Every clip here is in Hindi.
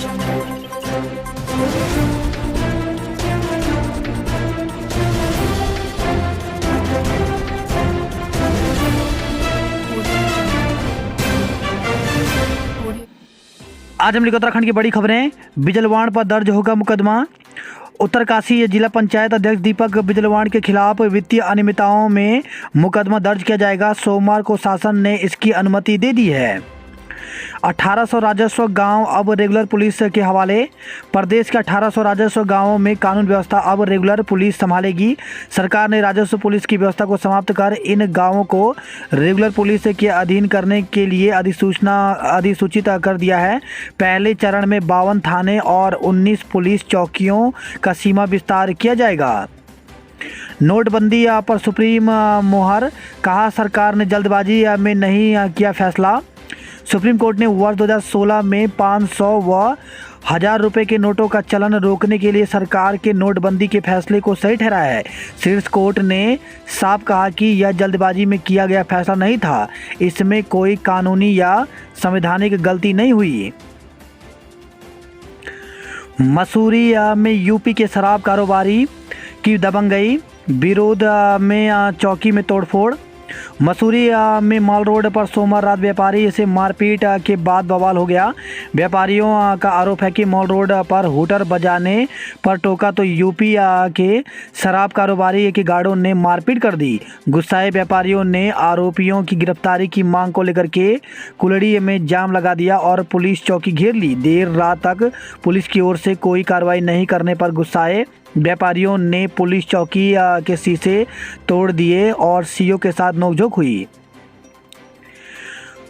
आज हम उत्तराखंड की बड़ी खबरें। बिजलवाड़ पर दर्ज होगा मुकदमा। उत्तरकाशी जिला पंचायत अध्यक्ष दीपक बिजलवाड़ के खिलाफ वित्तीय अनियमितताओं में मुकदमा दर्ज किया जाएगा। सोमवार को शासन ने इसकी अनुमति दे दी है। 1800 राजस्व गांव अब रेगुलर पुलिस के हवाले। प्रदेश के 1800 राजस्व गांवों में कानून व्यवस्था अब रेगुलर पुलिस संभालेगी। सरकार ने राजस्व पुलिस की व्यवस्था को समाप्त कर इन गांवों को रेगुलर पुलिस के अधीन करने के लिए अधिसूचित कर दिया है। पहले चरण में 52 थाने और 19 पुलिस चौकियों का सीमा विस्तार किया जाएगा। नोटबंदी पर सुप्रीम मोहर, कहा सरकार ने जल्दबाजी में नहीं किया फैसला। सुप्रीम कोर्ट ने वर्ष 2016 में 500 व 1000 रुपये के नोटों का चलन रोकने के लिए सरकार के नोटबंदी के फैसले को सही ठहराया है। शीर्ष कोर्ट ने साफ कहा कि यह जल्दबाजी में किया गया फैसला नहीं था, इसमें कोई कानूनी या संवैधानिक गलती नहीं हुई। मसूरी में यूपी के शराब कारोबारी की दबंगई, विरोध में चौकी में तोड़फोड़। मसूरी में मॉल रोड पर सोमवार रात व्यापारी से मारपीट के बाद बवाल हो गया। व्यापारियों का आरोप है कि मॉल रोड पर हूटर बजाने पर टोका तो यूपी के शराब कारोबारी के गार्डों ने मारपीट कर दी। गुस्साए व्यापारियों ने आरोपियों की गिरफ्तारी की मांग को लेकर के कुलड़ी में जाम लगा दिया और पुलिस चौकी घेर ली। देर रात तक पुलिस की ओर से कोई कार्रवाई नहीं करने पर गुस्साए व्यापारियों ने पुलिस चौकी के शीशे तोड़ दिए और सीओ के साथ नोकझोंक हुई।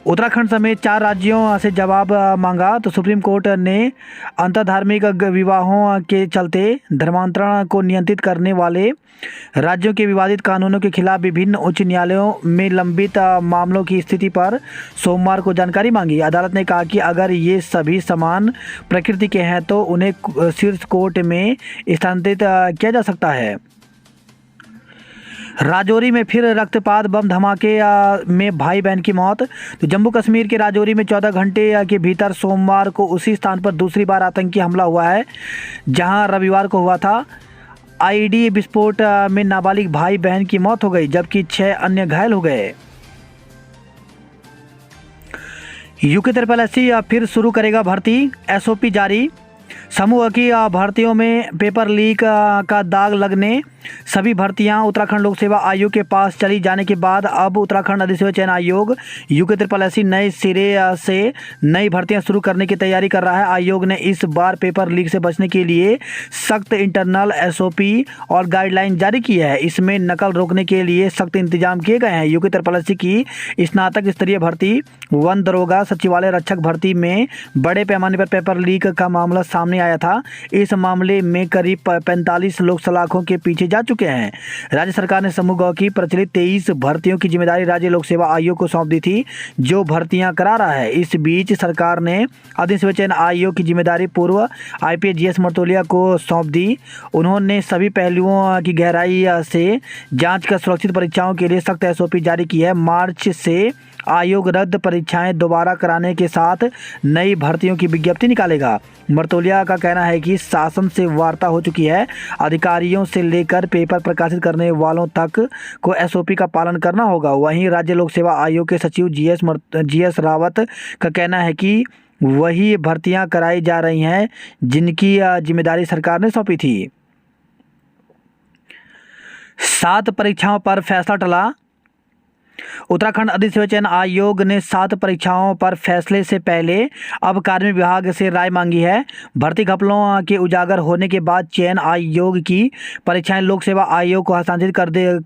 उत्तराखंड समेत 4 राज्यों से जवाब मांगा तो सुप्रीम कोर्ट ने अंतरधार्मिक विवाहों के चलते धर्मांतरण को नियंत्रित करने वाले राज्यों के विवादित कानूनों के खिलाफ विभिन्न उच्च न्यायालयों में लंबित मामलों की स्थिति पर सोमवार को जानकारी मांगी। अदालत ने कहा कि अगर ये सभी समान प्रकृति के हैं तो उन्हें शीर्ष कोर्ट में स्थानांतरित किया जा सकता है। राजौरी में फिर रक्तपात, बम धमाके में भाई बहन की मौत। तो जम्मू कश्मीर के राजौरी में 14 घंटे के भीतर सोमवार को उसी स्थान पर दूसरी बार आतंकी हमला हुआ है जहां रविवार को हुआ था। आईईडी विस्फोट में नाबालिग भाई बहन की मौत हो गई जबकि 6 अन्य घायल हो गए। यूके एसपी फिर शुरू करेगा भर्ती, एसओपी जारी। समूह की भर्तियों में पेपर लीक का दाग लगने सभी भर्तियां उत्तराखंड लोक सेवा आयोग के पास चली जाने के बाद अब उत्तराखंड अधिसेवा चयन आयोग यूके नए सिरे से नई भर्तियां शुरू करने की तैयारी कर रहा है। आयोग ने इस बार पेपर लीक से बचने के लिए सख्त इंटरनल एसओपी और गाइडलाइन जारी की है। इसमें नकल रोकने के लिए सख्त इंतजाम किए गए हैं। यूके की स्नातक स्तरीय भर्ती, वन दरोगा, सचिवालय रक्षक भर्ती में बड़े पैमाने पर पेपर लीक का मामला सामने आया था। इस मामले में करीब 45 लोग सलाखों के पीछे जा चुके हैं। राज्य सरकार ने समूह ग की प्रचलित 23 भर्तियों की जिम्मेदारी राज्य लोक सेवा आयोग को सौंप दी थी जो भर्तियां करा रहा है। इस बीच सरकार ने अधिसेवा चयन आयोग की जिम्मेदारी पूर्व आईपीएस जीएस मर्तोलिया को सौंप दी। उन्होंने सभी पहलुओं की गहराई से जांच कर सुरक्षित परीक्षाओं के लिए सख्त एसओपी जारी की है। मार्च से आयोग रद्द परीक्षाएं दोबारा कराने के साथ नई भर्तियों की विज्ञप्ति निकालेगा। मर्तोलिया का कहना है कि शासन से वार्ता हो चुकी है। अधिकारियों से लेकर पेपर प्रकाशित करने वालों तक को एसओपी का पालन करना होगा। वहीं राज्य लोक सेवा आयोग के सचिव जीएस रावत का कहना है कि वही भर्तियां कराई जा रही हैं जिनकी जिम्मेदारी सरकार ने सौंपी थी। 7 परीक्षाओं पर फैसला टला। उत्तराखंड अधिसेवा चयन आयोग ने 7 परीक्षाओं पर फैसले से पहले अब कार्मिक विभाग से राय मांगी है। भर्ती घपलों के उजागर होने के बाद चयन आयोग की परीक्षाएं लोक सेवा आयोग को हस्तांतरित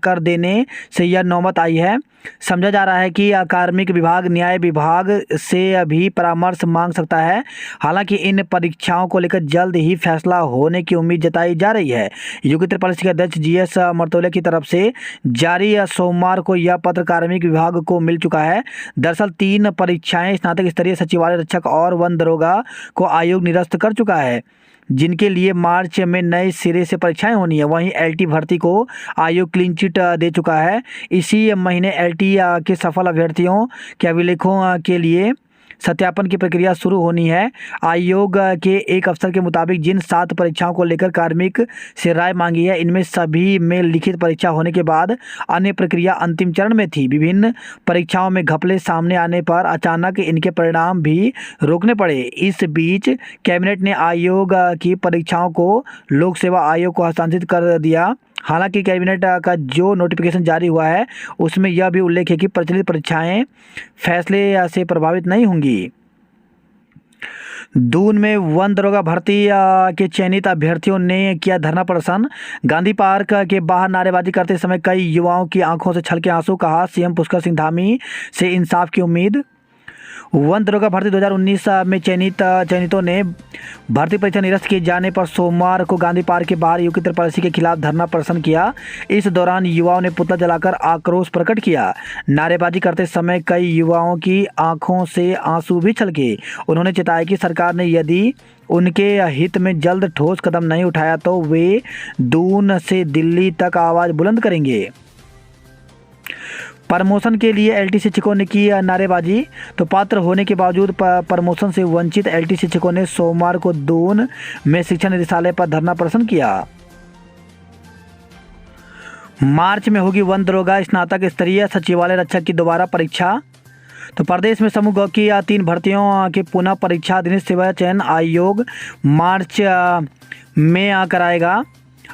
कर देने से यह नौबत आई है। समझा जा रहा है कि कार्मिक विभाग न्याय विभाग से भी परामर्श मांग सकता है। हालांकि इन परीक्षाओं को लेकर जल्द ही फैसला होने की उम्मीद जताई जा रही है। यूके के अध्यक्ष जीएस मर्तोलिया की तरफ से जारी सोमवार को यह पत्र कार्मिक विभाग को मिल चुका है। दरअसल 3 परीक्षाएं स्नातक स्तरीय सचिवालय रक्षक और वन दरोगा को आयोग निरस्त कर चुका है जिनके लिए मार्च में नए सिरे से परीक्षाएं होनी है। वहीं एलटी भर्ती को आयोग क्लीन चिट दे चुका है। इसी महीने एलटी के सफल अभ्यर्थियों के अभिलेखों के लिए सत्यापन की प्रक्रिया शुरू होनी है। आयोग के एक अफसर के मुताबिक जिन 7 परीक्षाओं को लेकर कार्मिक से राय मांगी है, इनमें सभी में लिखित परीक्षा होने के बाद अन्य प्रक्रिया अंतिम चरण में थी। विभिन्न परीक्षाओं में घपले सामने आने पर अचानक इनके परिणाम भी रोकने पड़े। इस बीच कैबिनेट ने आयोग की परीक्षाओं को लोक सेवा आयोग को हस्तांतरित कर दिया। हालांकि कैबिनेट का जो नोटिफिकेशन जारी हुआ है उसमें यह भी उल्लेख है कि प्रचलित परीक्षाएं फैसले से प्रभावित नहीं होंगी। दून में वन दरोगा भर्ती के चयनित अभ्यर्थियों ने किया धरना प्रदर्शन। गांधी पार्क के बाहर नारेबाजी करते समय कई युवाओं की आंखों से छलके आंसू। कहा, सीएम पुष्कर सिंह धामी से इंसाफ की उम्मीद। वन दरोगा भर्ती 2019 में चयनितों ने भर्ती परीक्षा निरस्त किए जाने पर सोमवार को गांधी पार्क के बाहर योगेंद्र पॉलिसी के खिलाफ धरना प्रदर्शन किया। इस दौरान युवाओं ने पुतला जलाकर आक्रोश प्रकट किया। नारेबाजी करते समय कई युवाओं की आंखों से आंसू भी छलके। उन्होंने चेताया कि सरकार ने यदि उनके हित में जल्द ठोस कदम नहीं उठाया तो वे दून से दिल्ली तक आवाज़ बुलंद करेंगे। प्रमोशन के लिए एलटी शिक्षकों ने की नारेबाजी। तो पात्र होने के बावजूद प्रमोशन से वंचित एलटी शिक्षकों ने सोमवार को दून में शिक्षा निदेशालय पर धरना प्रदर्शन किया। मार्च में होगी वन दरोगा स्नातक स्तरीय सचिवालय रक्षक की दोबारा परीक्षा। तो प्रदेश में समूह की 3 भर्तियों की पुनः परीक्षा अधीनस्थ सेवा चयन आयोग मार्च में कराएगा।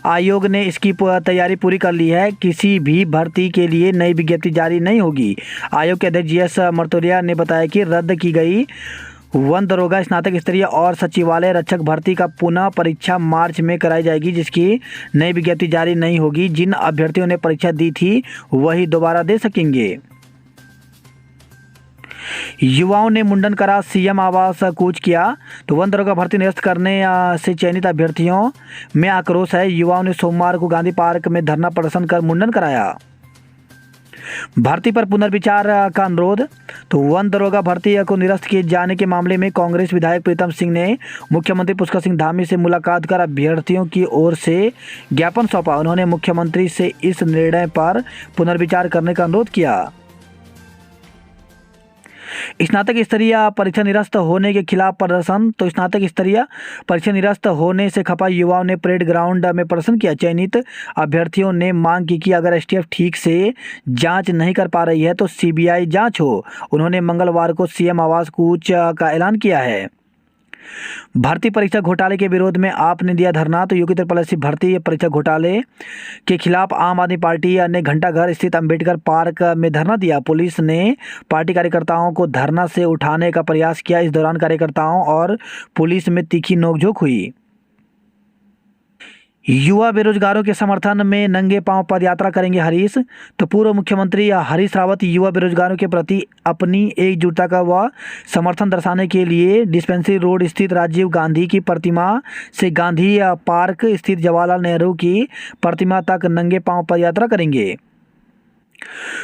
आयोग ने इसकी तैयारी पूरी कर ली है। किसी भी भर्ती के लिए नई विज्ञप्ति जारी नहीं होगी। आयोग के अध्यक्ष जीएस मर्तोलिया ने बताया कि रद्द की गई वन दरोगा स्नातक स्तरीय और सचिवालय रक्षक भर्ती का पुनः परीक्षा मार्च में कराई जाएगी, जिसकी नई विज्ञप्ति जारी नहीं होगी। जिन अभ्यर्थियों ने परीक्षा दी थी वही दोबारा दे सकेंगे। युवाओं ने मुंडन करा, सीएम आवास कूच किया। तो वन दरोगा भर्ती निरस्त करने से चयनित अभ्यर्थियों में आक्रोश है। युवाओं ने सोमवार को गांधी पार्क में धरना प्रदर्शन कर मुंडन कराया। भर्ती पर पुनर्विचार का अनुरोध। तो वन दरोगा भर्ती को निरस्त किए जाने के मामले में कांग्रेस विधायक प्रीतम सिंह ने मुख्यमंत्री पुष्कर सिंह धामी से मुलाकात कर अभ्यर्थियों की ओर से ज्ञापन सौंपा। उन्होंने मुख्यमंत्री से इस निर्णय पर पुनर्विचार करने का अनुरोध किया। स्नातक स्तरीय परीक्षा निरस्त होने के खिलाफ प्रदर्शन। तो स्नातक स्तरीय परीक्षा निरस्त होने से खपा युवाओं ने परेड ग्राउंड में प्रदर्शन किया। चयनित अभ्यर्थियों ने मांग की कि अगर एसटीएफ ठीक से जांच नहीं कर पा रही है तो सीबीआई जांच हो। उन्होंने मंगलवार को सीएम आवास कूच का ऐलान किया है। भर्ती परीक्षा घोटाले के विरोध में आपने दिया धरना। तो योगेंद्र पॉलिसी भर्ती परीक्षा घोटाले के खिलाफ आम आदमी पार्टी ने घंटाघर स्थित अंबेडकर पार्क में धरना दिया। पुलिस ने पार्टी कार्यकर्ताओं को धरना से उठाने का प्रयास किया। इस दौरान कार्यकर्ताओं और पुलिस में तीखी नोकझोंक हुई। युवा बेरोजगारों के समर्थन में नंगे पांव पदयात्रा करेंगे हरीश। तो पूर्व मुख्यमंत्री हरीश रावत युवा बेरोजगारों के प्रति अपनी एकजुटता का व समर्थन दर्शाने के लिए डिस्पेंसरी रोड स्थित राजीव गांधी की प्रतिमा से गांधी पार्क स्थित जवाहरलाल नेहरू की प्रतिमा तक नंगे पांव पदयात्रा करेंगे।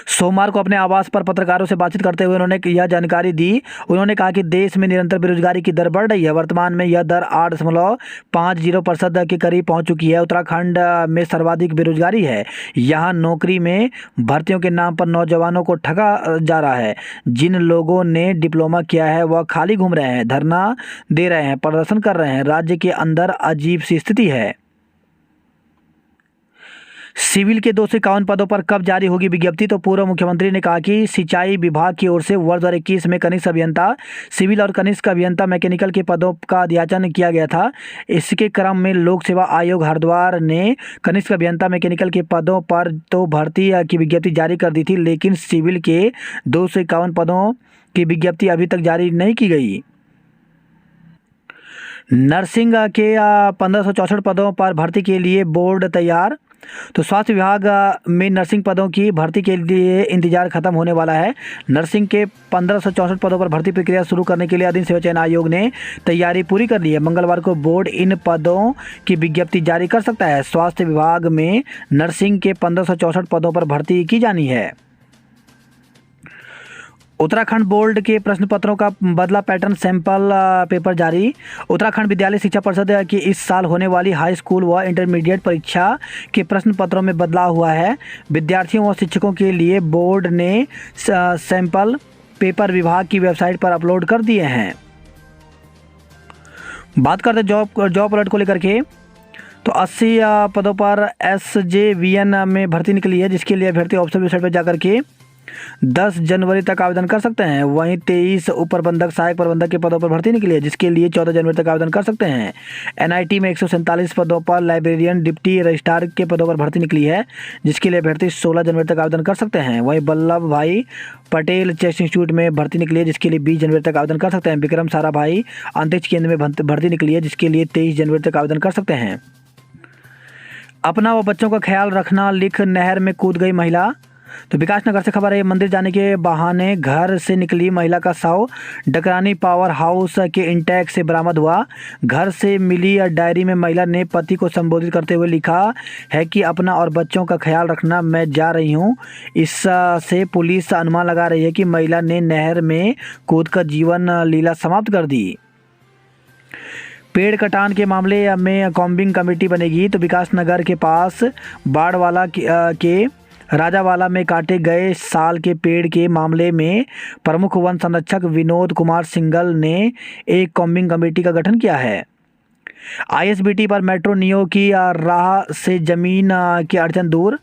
सोमवार को अपने आवास पर पत्रकारों से बातचीत करते हुए उन्होंने यह जानकारी दी। उन्होंने कहा कि देश में निरंतर बेरोजगारी की दर बढ़ रही है। वर्तमान में यह दर 8.50% के करीब पहुंच चुकी है। उत्तराखंड में सर्वाधिक बेरोजगारी है। यहां नौकरी में भर्तियों के नाम पर नौजवानों को ठगा जा रहा है। जिन लोगों ने डिप्लोमा किया है वह खाली घूम रहे हैं, धरना दे रहे हैं, प्रदर्शन कर रहे हैं। राज्य के अंदर अजीब सी स्थिति है। सिविल के 251 पदों पर कब जारी होगी विज्ञप्ति। तो पूर्व मुख्यमंत्री ने कहा कि सिंचाई विभाग की ओर से वर्ष 2021 में कनिष्ठ अभियंता सिविल और कनिष्ठ अभियंता मैकेनिकल के पदों का अध्याचन किया गया था। इसके क्रम में लोक सेवा आयोग हरिद्वार ने कनिष्ठ अभियंता मैकेनिकल के पदों पर तो भर्ती की विज्ञप्ति जारी कर दी थी, लेकिन सिविल के 251 पदों की विज्ञप्ति अभी तक जारी नहीं की गई। नर्सिंग के 1564 पदों पर भर्ती के लिए बोर्ड तैयार। तो स्वास्थ्य विभाग में नर्सिंग पदों की भर्ती के लिए इंतजार खत्म होने वाला है। नर्सिंग के 1564 पदों पर भर्ती प्रक्रिया शुरू करने के लिए अधीन सेवा चयन आयोग ने तैयारी पूरी कर ली है। मंगलवार को बोर्ड इन पदों की विज्ञप्ति जारी कर सकता है। स्वास्थ्य विभाग में नर्सिंग के 1564 पदों पर भर्ती की जानी है। उत्तराखंड बोर्ड के प्रश्न पत्रों का बदला पैटर्न, सैंपल पेपर जारी। उत्तराखंड विद्यालय शिक्षा परिषद की इस साल होने वाली हाई स्कूल व इंटरमीडिएट परीक्षा के प्रश्न पत्रों में बदलाव हुआ है। विद्यार्थियों व शिक्षकों के लिए बोर्ड ने सैंपल पेपर विभाग की वेबसाइट पर अपलोड कर दिए हैं। बात करते जॉब अलर्ट को लेकर के, तो 80 पदों पर SJVN में भर्ती निकली है, जिसके लिए अभ्यर्थी ऑफिशियल वेबसाइट पर जाकर के 10 जनवरी तक आवेदन कर सकते हैं। वहीं 23 उप प्रबंधक सहायक प्रबंधक के पदों पर भर्ती निकली है, जिसके लिए 14 जनवरी तक आवेदन कर सकते हैं। NIT में 147 पदों पर लाइब्रेरियन डिप्टी रजिस्ट्रार के पदों पर भर्ती निकली है, जिसके लिए अभ्यर्थी 16 जनवरी तक आवेदन कर सकते हैं। वहीं वल्लभ भाई पटेल चेस इंस्टीट्यूट में भर्ती निकली है, जिसके लिए 20 जनवरी तक आवेदन कर सकते हैं। विक्रम साराभाई अंतरिक्ष केंद्र में भर्ती निकली है, जिसके लिए 23 जनवरी तक आवेदन कर सकते हैं। अपना व बच्चों का ख्याल रखना लिख नहर में कूद गई महिला। तो विकासनगर से खबर है, मंदिर जाने के बहाने घर से निकली महिला का शव डकरानी पावर हाउस के इंटैक से बरामद हुआ। घर से मिली डायरी में महिला ने पति को संबोधित करते हुए लिखा है कि अपना और बच्चों का ख्याल रखना, मैं जा रही हूँ। इससे पुलिस अनुमान लगा रही है कि महिला ने नहर में कूदकर जीवन लीला समाप्त कर दी। पेड़ कटान के मामले में कॉम्बिंग कमेटी बनेगी। तो विकासनगर के पास बाड़वाला के राजावाला में काटे गए साल के पेड़ के मामले में प्रमुख वन संरक्षक विनोद कुमार सिंघल ने एक कॉम्बिंग कमेटी का गठन किया है। ISBT पर मेट्रो नियो की राह से जमीन की अड़चन दूर।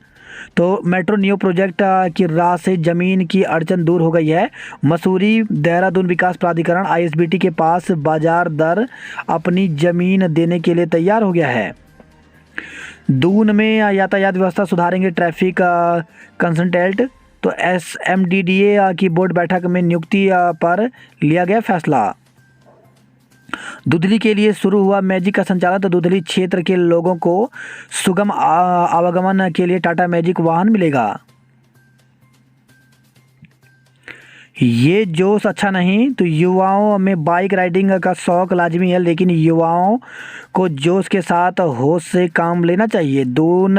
तो मेट्रो नियो प्रोजेक्ट की राह से जमीन की अड़चन दूर हो गई है। मसूरी देहरादून विकास प्राधिकरण ISBT के पास बाजार दर अपनी जमीन देने के लिए तैयार हो गया है। दून में यातायात व्यवस्था सुधारेंगे ट्रैफिक कंसल्टेंट। तो SMDDA की बोर्ड बैठक में नियुक्ति पर लिया गया फैसला। दुधली के लिए शुरू हुआ मैजिक का संचालन। तो दुधली क्षेत्र के लोगों को सुगम आवागमन के लिए टाटा मैजिक वाहन मिलेगा। ये जोश अच्छा नहीं, तो युवाओं में बाइक राइडिंग का शौक लाजमी है, लेकिन युवाओं को जोश के साथ होश से काम लेना चाहिए। दून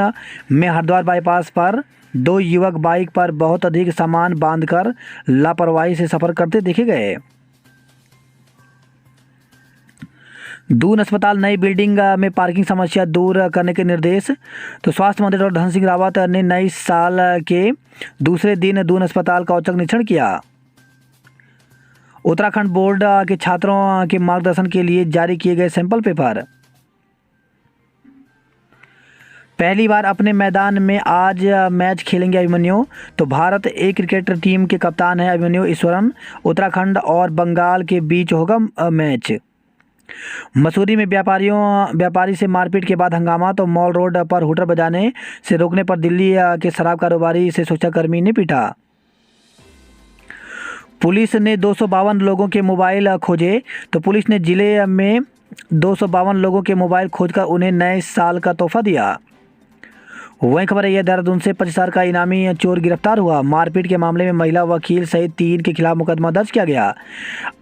में हरिद्वार बाईपास पर 2 युवक बाइक पर बहुत अधिक सामान बांधकर लापरवाही से सफर करते देखे गए। दून अस्पताल नई बिल्डिंग में पार्किंग समस्या दूर करने के निर्देश। तो स्वास्थ्य मंत्री डॉक्टर धन सिंह रावत ने नए साल के दूसरे दिन दून अस्पताल का औचक निरीक्षण किया। उत्तराखंड बोर्ड के छात्रों के मार्गदर्शन के लिए जारी किए गए सैंपल पेपर। पहली बार अपने मैदान में आज मैच खेलेंगे अभिमन्यु। तो भारत A क्रिकेट टीम के कप्तान है अभिमन्यु ईश्वरन। उत्तराखंड और बंगाल के बीच होगा मैच। मसूरी में व्यापारी से मारपीट के बाद हंगामा। तो मॉल रोड पर हूटर बजाने से रोकने पर दिल्ली के शराब कारोबारी से सुरक्षाकर्मी ने पीटा। पुलिस ने 252 लोगों के मोबाइल खोजे। तो पुलिस ने जिले में 252 लोगों के मोबाइल खोजकर उन्हें नए साल का तोहफा दिया। वहीं खबर है, देहरादून से 25,000 का इनामी चोर गिरफ्तार हुआ। मारपीट के मामले में महिला वकील सहित 3 के खिलाफ मुकदमा दर्ज किया गया।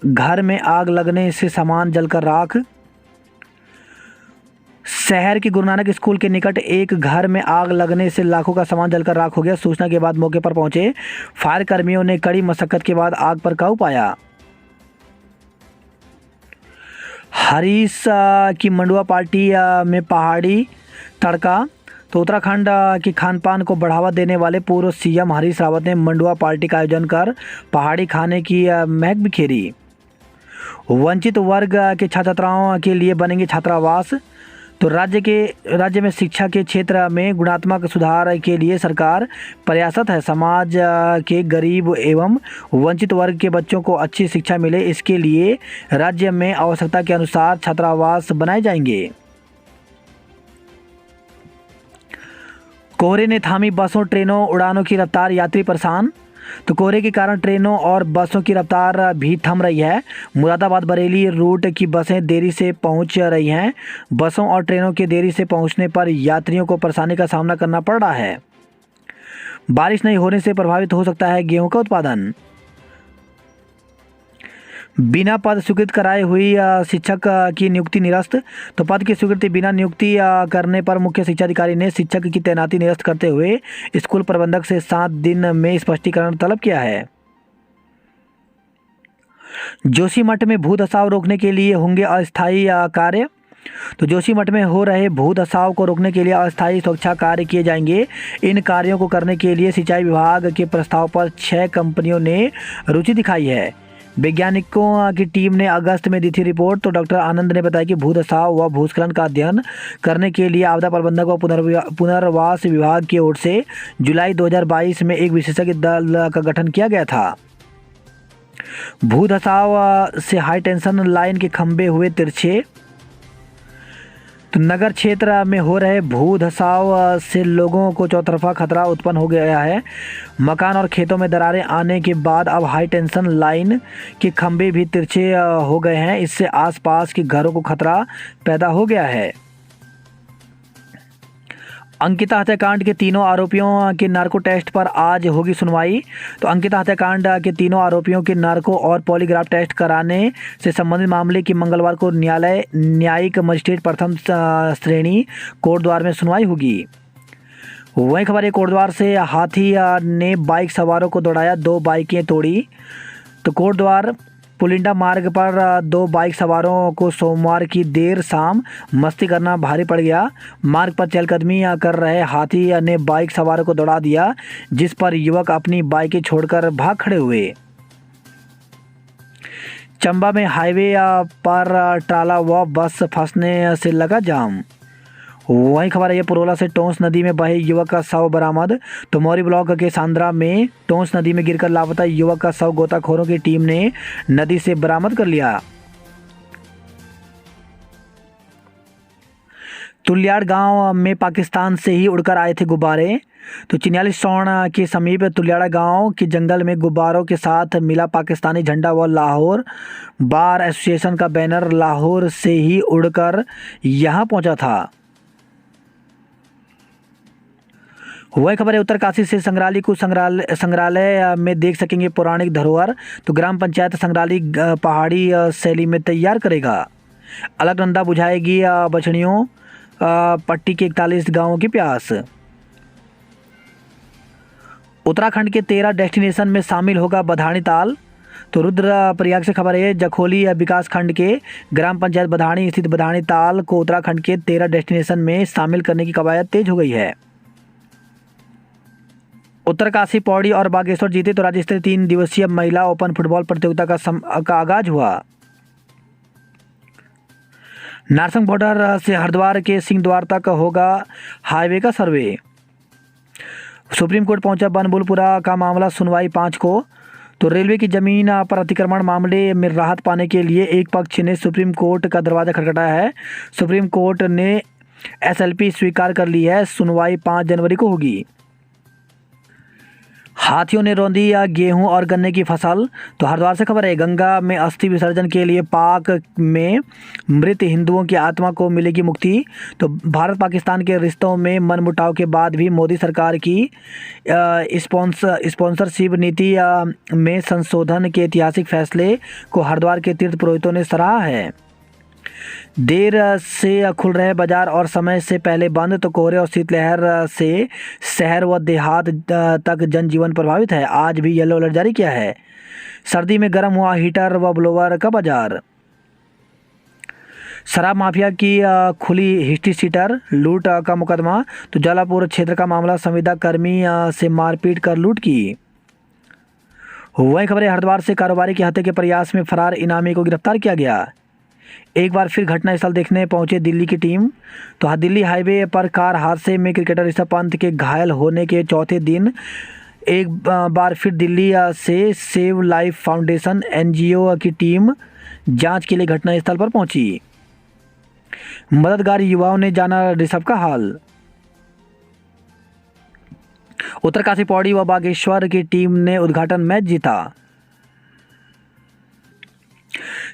घर में आग लगने से सामान जलकर राख। शहर के गुरु नानक स्कूल के निकट एक घर में आग लगने से लाखों का सामान जलकर राख हो गया। सूचना के बाद मौके पर पहुंचे फायर कर्मियों ने कड़ी मशक्कत के बाद आग पर काबू पाया। हरीश की मंडुआ पार्टी में पहाड़ी तड़का। तो उत्तराखंड के खान पान को बढ़ावा देने वाले पूर्व CM हरीश रावत ने मंडुआ पार्टी का आयोजन कर पहाड़ी खाने की महक बिखेरी। वंचित वर्ग के छात्र छात्राओं के लिए बनेंगे छात्रावास। तो राज्य में शिक्षा के क्षेत्र में गुणात्मक सुधार के लिए सरकार प्रयासरत है। समाज के गरीब एवं वंचित वर्ग के बच्चों को अच्छी शिक्षा मिले, इसके लिए राज्य में आवश्यकता के अनुसार छात्रावास बनाए जाएंगे। कोहरे ने थामी बसों ट्रेनों उड़ानों की रफ्तार, यात्री परेशान। तो कोहरे के कारण ट्रेनों और बसों की रफ्तार भी थम रही है। मुरादाबाद बरेली रूट की बसें देरी से पहुंच रही हैं। बसों और ट्रेनों के देरी से पहुंचने पर यात्रियों को परेशानी का सामना करना पड़ रहा है। बारिश नहीं होने से प्रभावित हो सकता है गेहूं का उत्पादन। बिना पद स्वीकृत कराए हुई शिक्षक की नियुक्ति निरस्त। तो पद की स्वीकृति बिना नियुक्ति करने पर मुख्य शिक्षा अधिकारी ने शिक्षक की तैनाती निरस्त करते हुए स्कूल प्रबंधक से 7 दिन में स्पष्टीकरण तलब किया है। जोशीमठ में भू धसाव रोकने के लिए होंगे अस्थायी कार्य। तो जोशीमठ में हो रहे भू धसाव को रोकने के लिए अस्थायी सुरक्षा कार्य किए जाएंगे। इन कार्यों को करने के लिए सिंचाई विभाग के प्रस्ताव पर 6 कंपनियों ने रुचि दिखाई है। वैज्ञानिकों की टीम ने अगस्त में दी थी रिपोर्ट। तो डॉक्टर आनंद ने बताया कि भू धसाव व भूस्खलन का अध्ययन करने के लिए आपदा प्रबंधक व पुनर्वास विभाग की ओर से जुलाई 2022 में एक विशेषज्ञ दल का गठन किया गया था। भू धसाव से हाई टेंशन लाइन के खंभे हुए तिरछे। तो नगर क्षेत्र में हो रहे भू धसाव से लोगों को चौतरफा खतरा उत्पन्न हो गया है। मकान और खेतों में दरारें आने के बाद अब हाई टेंशन लाइन के खंभे भी तिरछे हो गए हैं। इससे आसपास के घरों को खतरा पैदा हो गया है। अंकिता हत्याकांड के तीनों आरोपियों के नार्को टेस्ट पर आज होगी सुनवाई। तो अंकिता हत्याकांड के तीनों आरोपियों के नार्को और पॉलीग्राफ टेस्ट कराने से संबंधित मामले की मंगलवार को न्यायिक मजिस्ट्रेट प्रथम श्रेणी कोटद्वार में सुनवाई होगी। वहीं खबर है कोटद्वार से हाथी ने बाइक सवारों को दौड़ाया, 2 बाइकें तोड़ी। तो कोटद्वार पुलिंडा मार्ग पर 2 बाइक सवारों को सोमवार की देर शाम मस्ती करना भारी पड़ गया। मार्ग पर चहलकदमी कर रहे हाथी ने बाइक सवारों को दौड़ा दिया, जिस पर युवक अपनी बाइकें छोड़कर भाग खड़े हुए। चंबा में हाईवे पर ट्राला व बस फंसने से लगा जाम। वहीं खबर है पुरोला से टोंस नदी में बहे युवक का शव बरामद। तो मौरी ब्लॉक के सांद्रा में टोंस नदी में गिरकर लापता युवक का शव गोताखोरों की टीम ने नदी से बरामद कर लिया। तुल्याड़ गांव में पाकिस्तान से ही उड़कर आए थे गुब्बारे। तो चिन्याली सौण के समीप तुल्याड़ा गांव के जंगल में गुब्बारों के साथ मिला पाकिस्तानी झंडा व लाहौर बार एसोसिएशन का बैनर लाहौर से ही उड़कर यहां पहुंचा था। वही खबर है उत्तरकाशी से संग्रहालय को संग्रहालय में देख सकेंगे पौराणिक धरोहर। तो ग्राम पंचायत संग्रहालय पहाड़ी शैली में तैयार करेगा। अलकनंदा बुझाएगी बछड़ियों पट्टी के 41 गांवों की प्यास। उत्तराखंड के 13 डेस्टिनेशन में शामिल होगा बधानी ताल। तो रुद्रप्रयाग से खबर है जखोली विकास खंड के ग्राम पंचायत बधानी स्थित बधानी ताल को उत्तराखंड के 13 डेस्टिनेशन में शामिल करने की कवायद तेज हो गई है। उत्तरकाशी, पौड़ी और बागेश्वर जीते। तो राज्य स्तरीय 3 दिवसीय महिला ओपन फुटबॉल प्रतियोगिता का आगाज हुआ। नारसंग बॉर्डर से हरिद्वार के सिंहद्वार तक होगा हाईवे का सर्वे। सुप्रीम कोर्ट पहुंचा बनबुलपुरा का मामला, सुनवाई 5 को। तो रेलवे की जमीन पर अतिक्रमण मामले में राहत पाने के लिए एक पक्ष ने सुप्रीम कोर्ट का दरवाजा खटखटाया है। सुप्रीम कोर्ट ने एसएलपी स्वीकार कर ली है। सुनवाई 5 जनवरी को होगी। हाथियों ने रौंदी गेहूं और गन्ने की फसल। तो हरिद्वार से खबर है गंगा में अस्थि विसर्जन के लिए पाक में मृत हिंदुओं की आत्मा को मिलेगी मुक्ति। तो भारत पाकिस्तान के रिश्तों में मनमुटाव के बाद भी मोदी सरकार की स्पॉन्सरशिप नीति में संशोधन के ऐतिहासिक फैसले को हरिद्वार के तीर्थ पुरोहितों ने सराहा है। देर से खुल रहे बाजार और समय से पहले बंद। तो कोहरे और शीतलहर से शहर व देहात तक जनजीवन प्रभावित है। आज भी येलो अलर्ट जारी किया है। सर्दी में गर्म हुआ हीटर व ब्लोअर का बाजार। शराब माफिया की खुली हिस्ट्री सीटर, लूट का मुकदमा। तो जलापुर क्षेत्र का मामला, संविदा कर्मी से मारपीट कर लूट की। वही खबर है हरिद्वार से कारोबारी की हत्या के प्रयास में फरार इनामी को गिरफ्तार किया गया। एक बार फिर घटनास्थल देखने पहुंचे दिल्ली की टीम। तो दिल्ली हाईवे पर कार हादसे में क्रिकेटर ऋषभ पंत के घायल होने के चौथे दिन एक बार फिर दिल्ली से सेव लाइफ फाउंडेशन एनजीओ की टीम जांच के लिए घटनास्थल पर पहुंची। मददगार युवाओं ने जाना ऋषभ का हाल। उत्तरकाशी, पौड़ी व बागेश्वर की टीम ने उद्घाटन मैच जीता।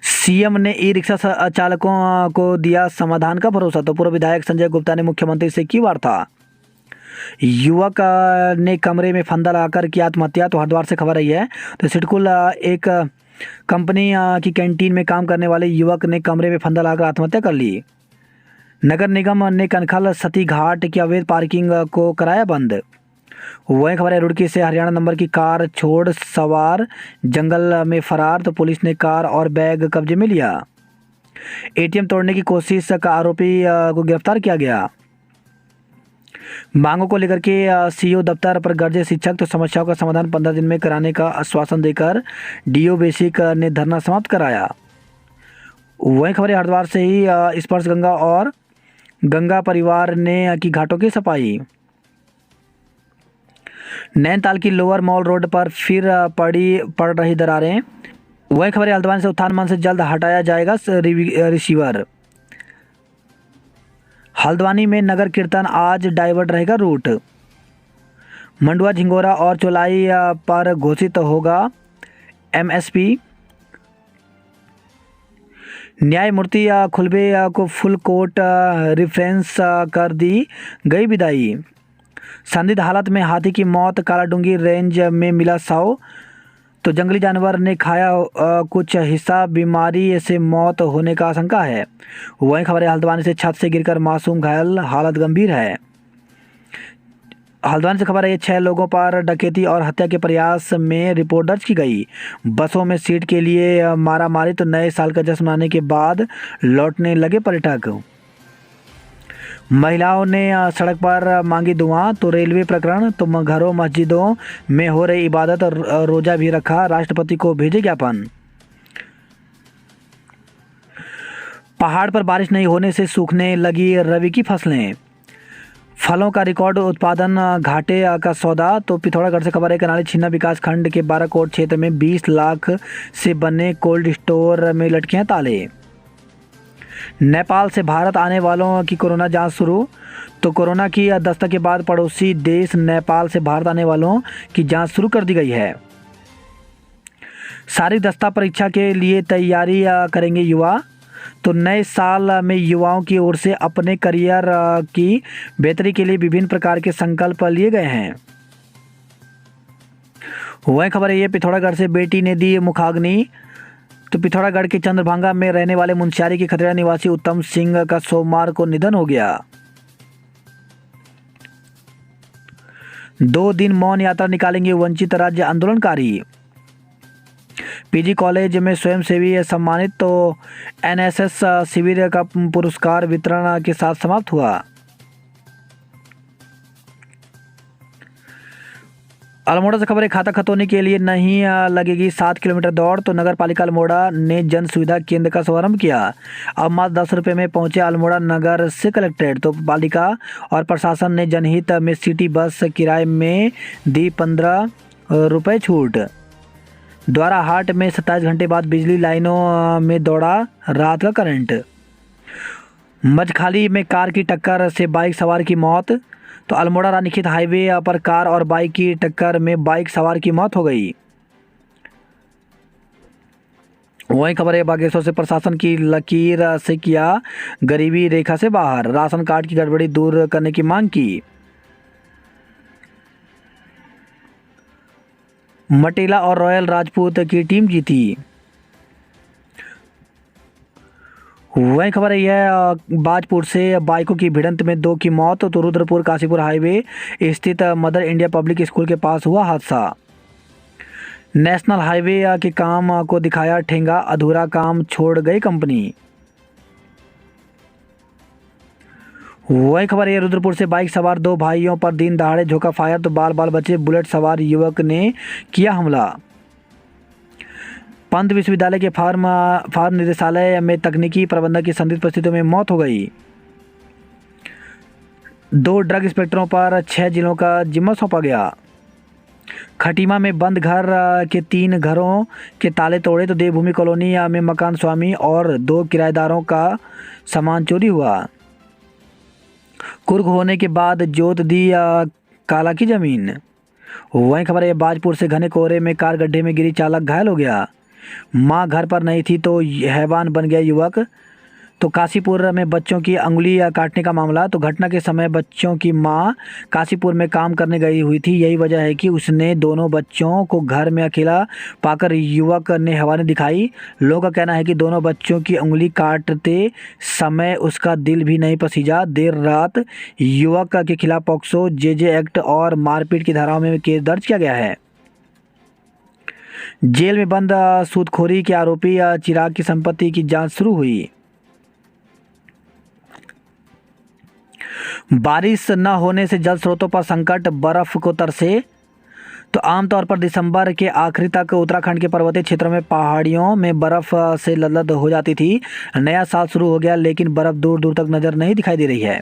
सीएम ने ई रिक्शा चालकों को दिया समाधान का भरोसा। तो पूर्व विधायक संजय गुप्ता ने मुख्यमंत्री से की वार्ता। युवक ने कमरे में फंदा लगाकर की आत्महत्या। तो हरिद्वार से खबर आई है। तो सिडकुल एक कंपनी की कैंटीन में काम करने वाले युवक ने कमरे में फंदा लगाकर आत्महत्या कर ली। नगर निगम ने कनखल सती घाट की अवैध पार्किंग को कराया बंद। वही खबर है रुड़की से हरियाणा नंबर की कार छोड़ सवार जंगल में फरार। तो पुलिस ने कार और बैग कब्जे में लिया। एटीएम तोड़ने की कोशिश का आरोपी को गिरफ्तार किया गया। मांगों को लेकर के सीईओ दफ्तर पर गरजे शिक्षक, तो समस्याओं का समाधान 15 दिन में कराने का आश्वासन देकर डीओ बेसिक ने धरना समाप्त कराया। वहीं खबर है हरिद्वार से ही स्पर्श गंगा और गंगा परिवार ने की घाटों की सफाई। नैनीताल की लोअर मॉल रोड पर फिर पड़ रही दरारें। वही खबर है हल्द्वानी से उत्थान मंच से जल्द हटाया जाएगा रिसीवर। हल्द्वानी में नगर कीर्तन आज डाइवर्ट रहेगा रूट। मंडुआ, झिंगोरा और चौलाई पर घोषित होगा एमएसपी। न्यायमूर्ति खुलबे को फुल कोर्ट रिफरेंस कर दी गई विदाई। संदिग्ध हालत में हाथी की मौत, कालाडूंगी रेंज में मिला शव, तो जंगली जानवर ने खाया कुछ हिस्सा, बीमारी से मौत होने का आशंका है। वहीं खबर है हल्द्वानी से छत से गिरकर मासूम घायल, हालत गंभीर है। हल्द्वानी से खबर है 6 लोगों पर डकैती और हत्या के प्रयास में रिपोर्ट दर्ज की गई। बसों में सीट के लिए मारामारी, तो नए साल का जश्न मनाने के बाद लौटने लगे पर्यटक। महिलाओं ने सड़क पर मांगी दुआ, तो रेलवे प्रकरण, तो घरों मस्जिदों में हो रही इबादत और रोजा भी रखा, राष्ट्रपति को भेजे ज्ञापन। पहाड़ पर बारिश नहीं होने से सूखने लगी रबी की फसलें। फलों का रिकॉर्ड उत्पादन घाटे का सौदा, तो पिथौरागढ़ से खबर है करनाली छिन्ना विकास खंड के 12 कोट क्षेत्र में 20 लाख से बने कोल्ड स्टोर में लटके हैं ताले। नेपाल से भारत आने वालों की कोरोना जांच शुरू, तो कोरोना की दस्तक के बाद पड़ोसी देश नेपाल से भारत आने वालों की जांच शुरू कर दी गई है। सारी दस्ता परीक्षा के लिए तैयारी करेंगे युवा, तो नए साल में युवाओं की ओर से अपने करियर की बेहतरी के लिए विभिन्न प्रकार के संकल्प लिए गए हैं। वह खबर है ये पिथौरागढ़ से बेटी ने दी मुखाग्नि, तो पिथौरागढ़ के चंद्रभांगा में रहने वाले मुंशियारी के खतरा निवासी उत्तम सिंह का सोमवार को निधन हो गया। 2 दिन मौन यात्रा निकालेंगे वंचित राज्य आंदोलनकारी। पीजी कॉलेज में स्वयंसेवी सम्मानित, तो एनएसएस शिविर का पुरस्कार वितरण के साथ समाप्त हुआ। अल्मोड़ा से खबर है खाता खतौनी के लिए नहीं लगेगी 7 किलोमीटर दौड़, तो नगर पालिका अल्मोड़ा ने जन सुविधा केंद्र का शुभारंभ किया। अब मात्र 10 रुपये में पहुंचे अल्मोड़ा नगर से कलेक्ट्रेट, तो पालिका और प्रशासन ने जनहित में सिटी बस किराए में दी 15 रुपये छूट। द्वारा हाट में 27 घंटे बाद बिजली लाइनों में दौड़ा रात का करंट। मजखाली में कार की टक्कर से बाइक सवार की मौत, तो अल्मोड़ा रानीखेत हाईवे पर कार और बाइक की टक्कर में बाइक सवार की मौत हो गई। वहीं खबर है बागेश्वर से प्रशासन की लकीर से किया गरीबी रेखा से बाहर, राशन कार्ड की गड़बड़ी दूर करने की मांग की। मटेला और रॉयल राजपूत की टीम जीती। वही खबर है यह बाजपुर से बाइकों की भिड़ंत में 2 की मौत, तो रुद्रपुर काशीपुर हाईवे स्थित मदर इंडिया पब्लिक स्कूल के पास हुआ हादसा। नेशनल हाईवे के काम को दिखाया ठेंगा, अधूरा काम छोड़ गई कंपनी। वही खबर है रुद्रपुर से बाइक सवार 2 भाइयों पर दिन दहाड़े झोंका फायर, तो बाल बाल बचे, बुलेट सवार युवक ने किया हमला। पंत विश्वविद्यालय के फार्म निदेशालय में तकनीकी प्रबंधक की संदिग्ध परिस्थितियों में मौत हो गई। 2 ड्रग इंस्पेक्टरों पर 6 जिलों का जिम्मा सौंपा गया। खटीमा में बंद घर के 3 घरों के ताले तोड़े, तो देवभूमि कॉलोनी में मकान स्वामी और 2 किराएदारों का सामान चोरी हुआ। कुर्क होने के बाद जोत दी काला की जमीन। वहीं खबर है बाजपुर से घने कोहरे में कार गड्ढे में गिरी, चालक घायल हो गया। मां घर पर नहीं थी तो हैवान बन गया युवक। तो काशीपुर में बच्चों की अंगुली काटने का मामला, तो घटना के समय बच्चों की मां काशीपुर में काम करने गई हुई थी। यही वजह है कि उसने दोनों बच्चों को घर में अकेला पाकर युवक ने हैवानी दिखाई। लोगों का कहना है कि दोनों बच्चों की अंगुली काटते समय उसका दिल भी नहीं पसीजा। देर रात युवक के खिलाफ पॉक्सो जेजे एक्ट और मारपीट की धाराओं में केस दर्ज किया गया है। जेल में बंद सूदखोरी के आरोपी चिराग की संपत्ति की जांच शुरू हुई। बारिश न होने से जल स्रोतों पर संकट, बर्फ को तरसे। तो आमतौर पर दिसंबर के आखिरी तक उत्तराखंड के पर्वतीय क्षेत्रों में पहाड़ियों में बर्फ से लदद हो जाती थी। नया साल शुरू हो गया लेकिन बर्फ दूर दूर तक नजर नहीं दिखाई दे रही है।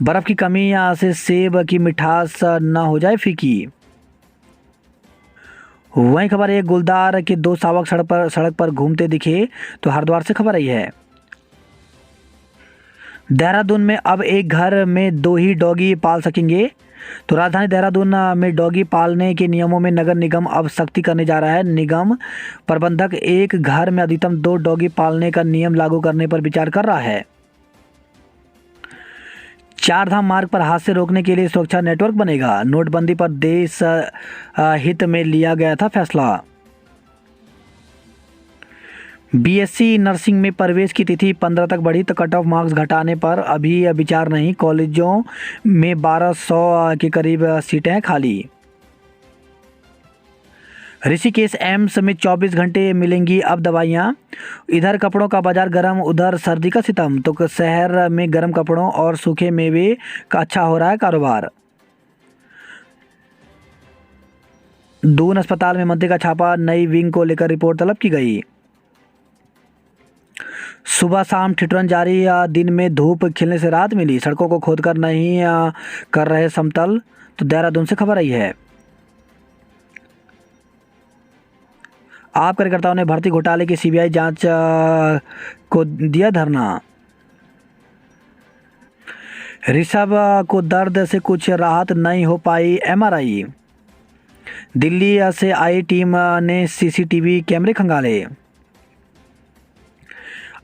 बर्फ की कमी से सेब की मिठास न हो जाए फीकी। वही खबर है, गुलदार के दो शावक सड़क पर घूमते दिखे। तो हरिद्वार से खबर आई है। देहरादून में अब एक घर में 2 ही डॉगी पाल सकेंगे। तो राजधानी देहरादून में डॉगी पालने के नियमों में नगर निगम अब सख्ती करने जा रहा है। निगम प्रबंधक एक घर में अधिकतम 2 डॉगी पालने का नियम लागू करने पर विचार कर रहा है। चारधाम मार्ग पर हादसे रोकने के लिए सुरक्षा नेटवर्क बनेगा। नोटबंदी पर देश हित में लिया गया था फैसला। बीएससी नर्सिंग में प्रवेश की तिथि 15 तक बढ़ी। तो कट ऑफ मार्क्स घटाने पर अभी विचार नहीं। कॉलेजों में 1200 के करीब सीटें हैं खाली। ऋषिकेश एम्स में 24 घंटे मिलेंगी अब दवाइयाँ। इधर कपड़ों का बाजार गर्म, उधर सर्दी का सितम। तो शहर में गर्म कपड़ों और सूखे मेवे का अच्छा हो रहा है कारोबार। दून अस्पताल में मंत्री का छापा, नई विंग को लेकर रिपोर्ट तलब की गई। सुबह शाम ठिठुरन जारी, दिन में धूप खिलने से राहत मिली। सड़कों को खोदकर नहीं कर रहे समतल। तो देहरादून से खबर आई है। आप कार्यकर्ताओं ने भर्ती घोटाले की सीबीआई जांच को दिया धरना। ऋषभ को दर्द से कुछ राहत नहीं हो पाई एमआरआई। दिल्ली से आई टीम ने सीसीटीवी कैमरे खंगाले।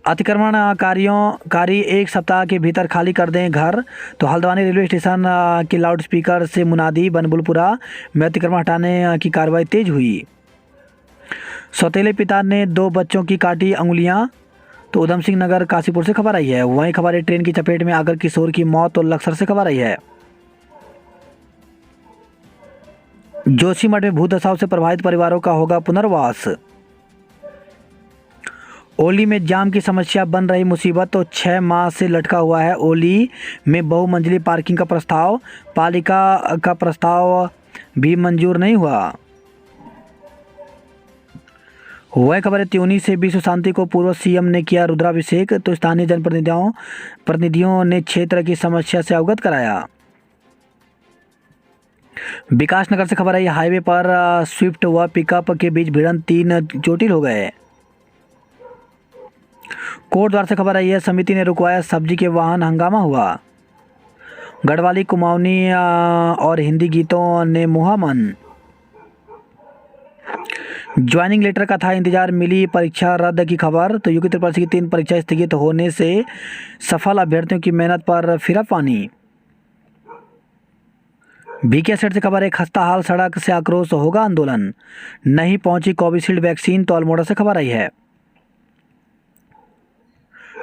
अतिक्रमणकारी 1 सप्ताह के भीतर खाली कर दें घर। तो हल्द्वानी रेलवे स्टेशन के लाउडस्पीकर से मुनादी, बनबुलपुरा में अतिक्रमण हटाने की कार्रवाई तेज हुई। सौतेले पिता ने 2 बच्चों की काटी अंगुलियां। तो उधम सिंह नगर काशीपुर से खबर आई है। वहीं खबर है, ट्रेन की चपेट में आकर किशोर की मौत। तो लक्सर से खबर आई है। जोशीमठ में भूदशाओं से प्रभावित परिवारों का होगा पुनर्वास। ओली में जाम की समस्या बन रही मुसीबत। तो 6 माह से लटका हुआ है ओली में बहुमंजिली पार्किंग का प्रस्ताव। पालिका का प्रस्ताव भी मंजूर नहीं हुआ। वह खबर है, त्यूनी से विश्व शांति को पूर्व सीएम ने किया रुद्राभिषेक। तो स्थानीय जनप्रतिनिधियों ने क्षेत्र की समस्या से अवगत कराया। विकास नगर से खबर है, हाईवे पर स्विफ्ट व पिकअप के बीच भिड़ंत, 3 चोटिल हो गए। कोटद्वार से खबर आई है, समिति ने रुकवाया सब्जी के वाहन, हंगामा हुआ। गढ़वाली, कुमाऊनी और हिंदी गीतों ने मुहा मन। ज्वाइनिंग लेटर का था इंतजार, मिली परीक्षा रद्द की खबर। तो यूपी त्रिपल सी की 3 परीक्षा स्थगित होने से सफल अभ्यर्थियों की मेहनत पर फिरा पानी। बीके सेट से खबर है, खस्ता हाल सड़क से आक्रोश, होगा आंदोलन। नहीं पहुंची कोविशील्ड वैक्सीन। तो अल्मोड़ा से खबर आई है।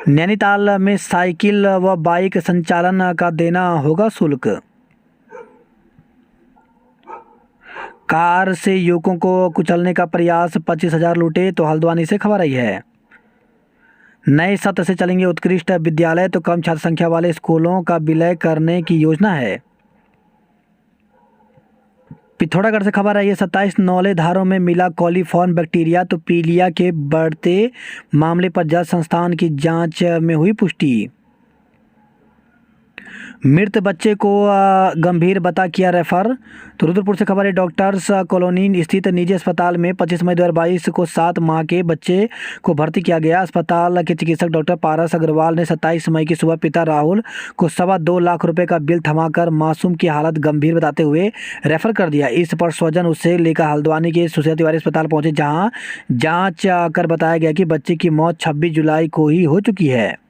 नैनीताल में साइकिल व बाइक संचालन का देना होगा शुल्क। कार से युवकों को कुचलने का प्रयास, 25,000 लूटे। तो हल्द्वानी से खबर आई है। नए सत्र से चलेंगे उत्कृष्ट विद्यालय। तो कम छात्र संख्या वाले स्कूलों का विलय करने की योजना है। पिथौरागढ़ से खबर आई है, 27 नौले धारों में मिला कॉलीफॉर्म बैक्टीरिया। तो पीलिया के बढ़ते मामले पर जल संस्थान की जांच में हुई पुष्टि। मृत बच्चे को गंभीर बता किया रेफर। तो रुद्रपुर से खबर है, डॉक्टर्स कॉलोनी स्थित निजी अस्पताल में 25 मई 2022 को 7 माह के बच्चे को भर्ती किया गया। अस्पताल के चिकित्सक डॉक्टर पारस अग्रवाल ने 27 मई की सुबह पिता राहुल को 2.25 लाख रुपए का बिल थमाकर मासूम की हालत गंभीर बताते हुए रेफर कर दिया। इस पर स्वजन उसे लेकर हल्द्वानी के सुशीला तिवारी अस्पताल पहुंचे, जहां जांच कर बताया गया कि बच्चे की मौत 26 जुलाई को ही हो चुकी है।